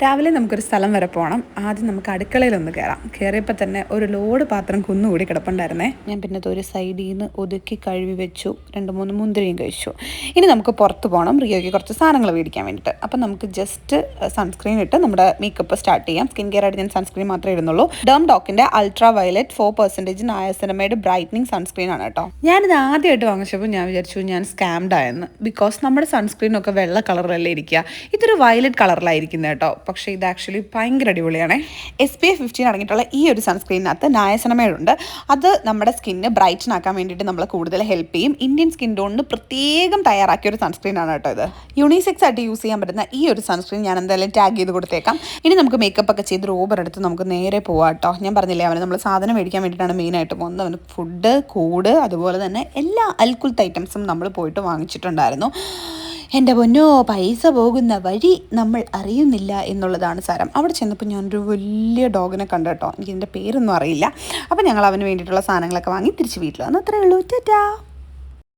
രാവിലെ നമുക്കൊരു സ്ഥലം വരെ പോകണം. ആദ്യം നമുക്ക് അടുക്കളയിലൊന്ന് കയറാം. കയറിയപ്പോൾ തന്നെ ഒരു ലോഡ് പാത്രം കുന്നുകൂടി കിടപ്പുണ്ടായിരുന്നേ. ഞാൻ പിന്നെ ഒരു സൈഡിൽ നിന്ന് ഒതുക്കി കഴുകി വെച്ചു. 2-3 മുന്തിരിയും കഴിച്ചു. ഇനി നമുക്ക് പുറത്ത് പോകണം, റിയോയ്ക്ക് കുറച്ച് സാധനങ്ങൾ മേടിക്കാൻ വേണ്ടിയിട്ട്. അപ്പം നമുക്ക് ജസ്റ്റ് സൺസ്ക്രീൻ ഇട്ട് നമ്മുടെ മേക്കപ്പ് സ്റ്റാർട്ട് ചെയ്യാം. സ്കിൻ കെയർ ആയിട്ട് ഞാൻ സൺസ്ക്രീൻ മാത്രമേ ഇടുന്നുള്ളൂ. ഡോക്കിൻ്റെ ultraviolet 4% niacinamide brightening sunscreen ആണ് കേട്ടോ. ഞാനിത് ആദ്യമായിട്ട് വാങ്ങിച്ചപ്പോൾ ഞാൻ വിചാരിച്ചു ഞാൻ സ്കാംഡ് ആയെന്ന്. ബിക്കോസ് നമ്മുടെ സൺസ്ക്രീനൊക്കെ വെള്ള കളറിലല്ലേ ഇരിക്കുക, ഇതൊരു വയലറ്റ് കളറിലായിരിക്കുന്നത് കേട്ടോ. പക്ഷേ ഇത് ആക്ച്വലി ഭയങ്കര അടിപൊളിയാണ്. SPF 15 അടങ്ങിയിട്ടുള്ള ഈ ഒരു സൺസ്ക്രീനകത്ത് നയാസിനമൈഡ് ഉണ്ട്. അത് നമ്മുടെ സ്കിന്ന് ബ്രൈറ്റൻ ആക്കാൻ വേണ്ടിയിട്ട് നമ്മളെ കൂടുതൽ ഹെൽപ്പ് ചെയ്യും. ഇന്ത്യൻ സ്കിൻ ടോണിന് പ്രത്യേകം തയ്യാറാക്കിയ ഒരു സൺസ്ക്രീനാണ് കേട്ടോ ഇത്. യൂണിസെക്സ് ആയിട്ട് യൂസ് ചെയ്യാൻ പറ്റുന്ന ഈ ഒരു സൺസ്ക്രീൻ ഞാൻ എന്തായാലും ടാഗ് ചെയ്ത് കൊടുത്തേക്കാം. ഇനി നമുക്ക് മേക്കപ്പ് ഒക്കെ ചെയ്ത് റോബർ എടുത്ത് നമുക്ക് നേരെ പോവാം കേട്ടോ. ഞാൻ പറഞ്ഞില്ലേ, അവന് നമ്മൾ സാധനം മേടിക്കാൻ വേണ്ടിയിട്ടാണ് മെയിനായിട്ട് പോകുന്നത്. അവന് ഫുഡ്, കൂട്, അതുപോലെ തന്നെ എല്ലാ അൽക്കുലത്ത് ഐറ്റംസും നമ്മൾ പോയിട്ട് വാങ്ങിച്ചിട്ടുണ്ടായിരുന്നു. എൻ്റെ പൊന്നോ, പൈസ പോകുന്ന വഴി നമ്മൾ അറിയുന്നില്ല എന്നുള്ളതാണ് സാരം. അവിടെ ചെന്നപ്പോൾ ഞാനൊരു വലിയ ഡോഗിനെ കണ്ടു കേട്ടോ. എനിക്കിതിൻ്റെ പേരൊന്നും അറിയില്ല. അപ്പോൾ ഞങ്ങൾ അവന് വേണ്ടിയിട്ടുള്ള സാധനങ്ങളൊക്കെ വാങ്ങി തിരിച്ച് വീട്ടിൽ വന്നു. അത്രയേ ഉള്ളൂ. ടാറ്റാ.